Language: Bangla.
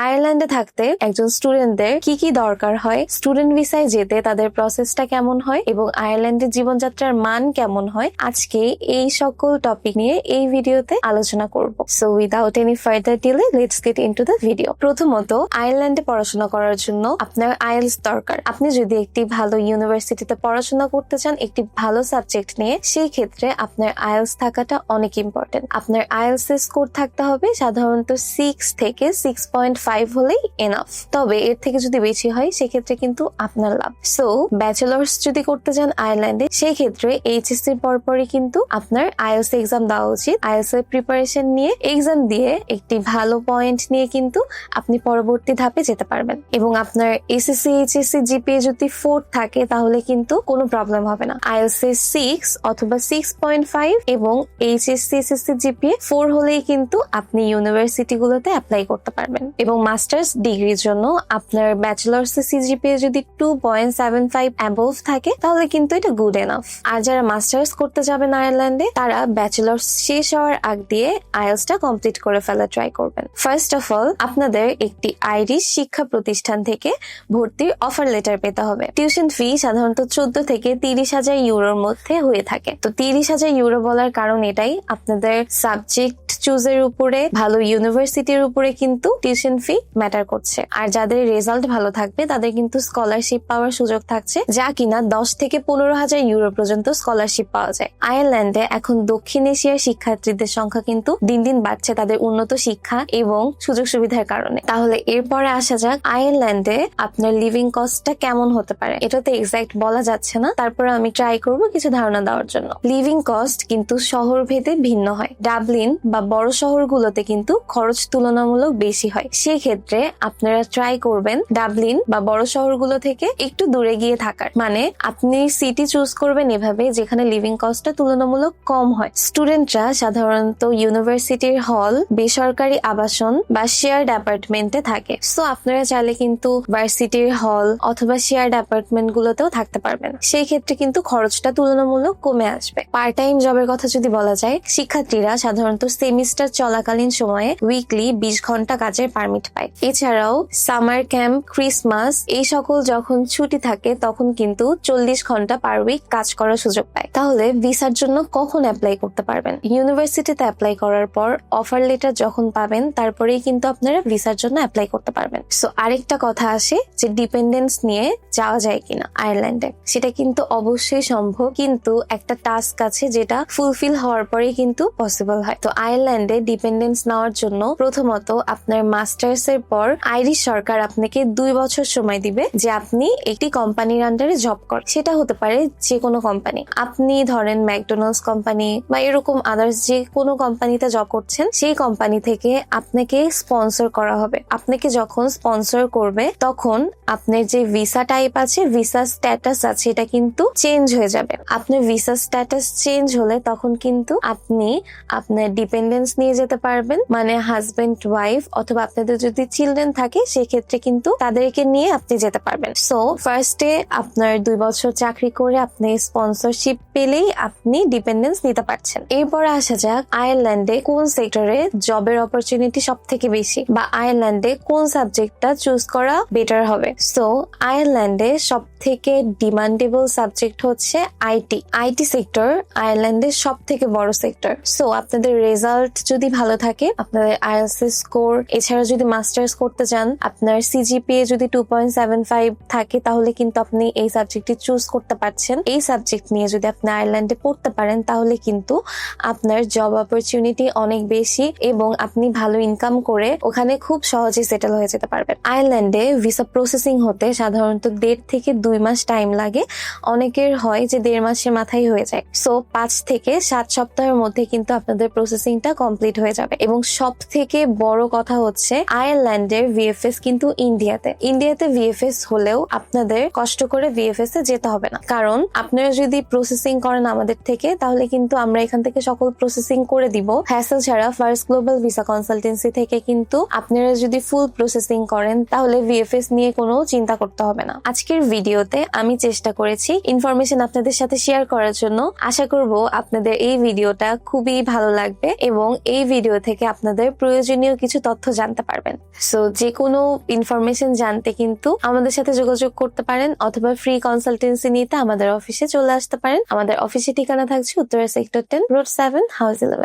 আয়ারল্যান্ডে থাকতে একজন স্টুডেন্টদের কি কি দরকার হয়, স্টুডেন্ট ভিসায় যেতে তাদের প্রসেসটা কেমন হয় এবং আয়ারল্যান্ডের জীবনযাত্রার মান কেমন হয়, আজকে এই সকল টপিক নিয়ে এই ভিডিওতে আলোচনা করব। So without any further delay let's get into the video. প্রথমত, আয়ারল্যান্ডে পড়াশোনা করার জন্য আপনার আইএলটিএস দরকার। আপনি যদি একটি ভালো ইউনিভার্সিটিতে পড়াশোনা করতে চান একটি ভালো সাবজেক্ট নিয়ে, সেই ক্ষেত্রে আপনার আইএলটিএস থাকাটা অনেক ইম্পর্টেন্ট। আপনার আইএলটিএস এর স্কোর থাকতে হবে সাধারণত 6 থেকে 6.5 হলেই এনাফ। তবে এর থেকে যদি বেশি হয় সেক্ষেত্রে কিন্তু আপনার লাভ। সো ব্যাচেলার্স যদি করতে চান আয়ারল্যান্ডে, সেই ক্ষেত্রে এইচএসসি এর পরপরই কিন্তু আপনার আইএলটিএস এক্সাম দেওয়া উচিত। আইএলটিএস এর প্রিপারেশন নিয়ে এক্সাম দিয়ে একটি ভালো পয়েন্ট নিয়ে কিন্তু আপনি পরবর্তী ধাপে যেতে পারবেন। এবং আপনার এসএসসি এইচএসসি জিপিএ যদি 4 থাকে তাহলে কিন্তু কোনো প্রবলেম হবে না। আইএলটিএস এর 6 অথবা 6.5 এবং এইচএসসি এসএসসি জিপিএ 4 হলেই কিন্তু আপনি ইউনিভার্সিটি গুলোতে অ্যাপ্লাই করতে পারবেন। এবং মাস্টার্স ডিগ্রির জন্য আপনার ব্যাচেলার্স এর সিজিপিএ যদি 2.75 অ্যাবভ থাকে তাহলে কিন্তু এটা গুড এনাফ। আর যারা মাস্টার্স করতে যাবেন আয়ারল্যান্ডে, তারা ব্যাচেলার্স শেষ হওয়ার আগ দিয়ে আইএলটিএসটা কমপ্লিট করে ফেলা ট্রাই করবেন। ফার্স্ট অফ অল, আপনাদের একটি আইরিশ শিক্ষা প্রতিষ্ঠান থেকে ভর্তির অফার লেটার পেতে হবে। টিউশন ফি সাধারণত 14 থেকে 30,000 ইউরোর মধ্যে হয়ে থাকে। তো 30,000 ইউরো বলার কারণ এটাই, আপনাদের সাবজেক্ট চুজের উপরে, ভালো ইউনিভার্সিটির উপরে কিন্তু টিউশন ফি ম্যাটার করছে। আর যাদের রেজাল্ট ভালো থাকবে তাদের কিন্তু স্কলারশিপ পাওয়ার সুযোগ থাকছে, যা কিনা 10 থেকে 15,000 ইউরো পর্যন্ত স্কলারশিপ পাওয়া যায়। আয়ারল্যান্ডে এখন দক্ষিণ এশিয়ার শিক্ষার্থীদের সংখ্যা কিন্তু দিন দিন বাড়ছে তাদের উন্নত শিক্ষা এবং সুযোগ সুবিধার কারণে। তাহলে এরপরে আসা যাক, আয়ারল্যান্ডে আপনার লিভিং কস্টটা কেমন হতে পারে। এটা তো এক্সাক্ট বলা যাচ্ছে না, তারপরে আমি ট্রাই করব কিছু ধারণা দেওয়ার জন্য। লিভিং কস্ট কিন্তু শহর ভেদে ভিন্ন হয়। ডাবলিন বা বড় শহরগুলোতে কিন্তু খরচ তুলনামূলক বেশি হয়। সেক্ষেত্রে আপনারা ট্রাই করবেন ডাবলিন বা বড় শহরগুলো থেকে একটু দূরে গিয়ে থাকার। মানে আপনি সিটি চুজ করবেন এভাবে যেখানে লিভিং কস্টটা তুলনামূলক কম হয়। স্টুডেন্টরা সাধারণত ইউনিভার্সিটির হল, বেসরকারি আবাসন বা শেয়ার্ড অ্যাপার্টমেন্টে থাকে। সো আপনারা চাইলে কিন্তু ভার্সিটির হল অথবা শেয়ার্ড অ্যাপার্টমেন্ট গুলোতেও থাকতে পারবেন। সেই ক্ষেত্রে কিন্তু খরচটা তুলনামূলক কমে আসবে। পার্ট টাইম জবের কথা যদি বলা যায়, শিক্ষার্থীরা সাধারণত সেমিস্টার চলাকালীন সময়ে উইকলি 20 ঘন্টা কাজের পারমিট পায়। এছাড়াও সামার ক্যাম্প, ক্রিসমাস এই সকল যখন ছুটি থাকে তখন কিন্তু 40 ঘন্টা পার উইক কাজ করার সুযোগ পায়। তাহলে ভিসার জন্য কখন অ্যাপ্লাই করতে পারবেন? ইউনিভার্সিটিতে অ্যাপ্লাই করার পর অফার লেটার যখন পাবেন তারপরেই কিন্তু আপনারা ভিসার জন্য অ্যাপ্লাই করতে পারবেন। সো আরেকটা কথা আসে যে ডিপেন্ডেন্স নিয়ে যাওয়া যায় কিনা আয়ারল্যান্ডে। সেটা কিন্তু অবশ্যই সম্ভব, কিন্তু একটা টাস্ক আছে যেটা ফুলফিল হওয়ার পরেই কিন্তু পসিবল হয়। তো আয়ারল্যান্ডে ডিপেন্ডেন্স নেওয়ার জন্য প্রথমত আপনার মাস্টার্স এর পর আইরিশ সরকার আপনাকে 2 বছর সময় দিবে যে আপনি একটি কোম্পানির আন্ডারে জব করেন। সেটা হতে পারে যে কোনো কোম্পানি। আপনি ধরেন ম্যাকডোনাল্ডস কোম্পানি বা এরকম আদার্স যে কোনো কোম্পানিতে জব করছেন, সেই কোম্পানি থেকে আপনাকে স্পন্সর করা হবে। আপনাকে যখন স্পন্সর করবে তখন আপনার যে ভিসা টাইপ আছে, ভিসা স্ট্যাটাস আছে, এটা কিন্তু চেঞ্জ হয়ে যাবে। আপনার ভিসা স্ট্যাটাস চেঞ্জ হলে তখন কিন্তু আপনি আপনার ডিপেন্ডেন্স নিয়ে যেতে পারবেন, মানে হাজবেন্ড ওয়াইফ অথবা আপনাদের যদি চিলড্রেন থাকে সেক্ষেত্রে কিন্তু তাদেরকে নিয়ে আপনি যেতে পারবেন। সো ফার্স্টে আপনার 2 বছর চাকরি করে আপনি স্পন্সরশিপ পেলেই আপনি ডিপেন্ডেন্স নিতে পারছেন। এরপরে আসা যাক, আয়ারল্যান্ডে কোন সেক্টরে জবের অপরচুনিটি সব থেকে বেশি বা আয়ারল্যান্ডে কোন সাবজেক্টটা চুজ করা বেটার হবে। সো আয়ারল্যান্ডে সব থেকে ডিমান্ডেবল সাবজেক্ট হচ্ছে আইটি সেক্টর আয়ারল্যান্ডের সব থেকে বড় সেক্টর। সো আপনাদের রেজাল্ট যদি ভালো থাকে, আপনাদের আইএলটিএস স্কোর, এছাড়া যদি মাস্টার্স করতে চান, আপনার সিজিপিএ যদি 2.75 থাকে তাহলে কিন্তু আপনি এই সাবজেক্টটি চুজ করতে পারছেন। এই সাবজেক্ট নিয়ে যদি আপনি আয়ারল্যান্ডে পড়তে পারেন তাহলে কিন্তু আপনার জব অপরচুনিটি অনেক বেশি এবং আপনি ভালো ইনকাম করে ওখানে খুব সহজে সেটেল হয়ে যেতে পারবেন। আয়ারল্যান্ডে ভিসা প্রসেসিং হতে সাধারণত 1.5 থেকে 2 মাস টাইম লাগে। অনেকের হয় যে 1.5 মাসের মাথায় হয়ে যায়। সো 5 থেকে 7 সপ্তাহের মধ্যে কিন্তু আপনাদের প্রসেসিংটা কমপ্লিট হয়ে যাবে। এবং সব থেকে বড় কথা হচ্ছে আয়ারল্যান্ডের ভিএফএস কিন্তু ইন্ডিয়াতে ভিএফএস হলেও আপনাদের কষ্ট করে ভিএফএস এ যেতে হবে না, কারণ আপনারা যদি প্রসেসিং করেন আমাদের থেকে তাহলে কিন্তু আমরা এখান থেকে সকল প্রসেসিং করে দিব হ্যাসেল ছাড়া। ফার্স্ট গ্লোবাল ভিসা কনসালটেন্সি থেকে কিন্তু আপনারা যদি ফুল প্রসেসিং করেন তাহলে ভিএফএস নিয়ে কোনো চিন্তা করতে হবে না। আজকের ভিডিওতে আমি চেষ্টা করেছি ইনফরমেশন আপনাদের সাথে শেয়ার করার জন্য। আশা করব আপনাদের এই ভিডিওটা খুবই ভালো লাগবে এবং এই ভিডিও থেকে আপনাদের প্রয়োজনীয় কিছু তথ্য জানতে পারবেন। পারবেন। সো যে কোনো ইনফরমেশন জানতে কিন্তু আমাদের সাথে যোগাযোগ করতে পারেন অথবা ফ্রি কনসালটেন্সি নিতে আমাদের অফিসে চলে আসতে পারেন। আমাদের অফিসের ঠিকানা থাকছে উত্তরা সেক্টর 10 রোড 7 হাউস 11।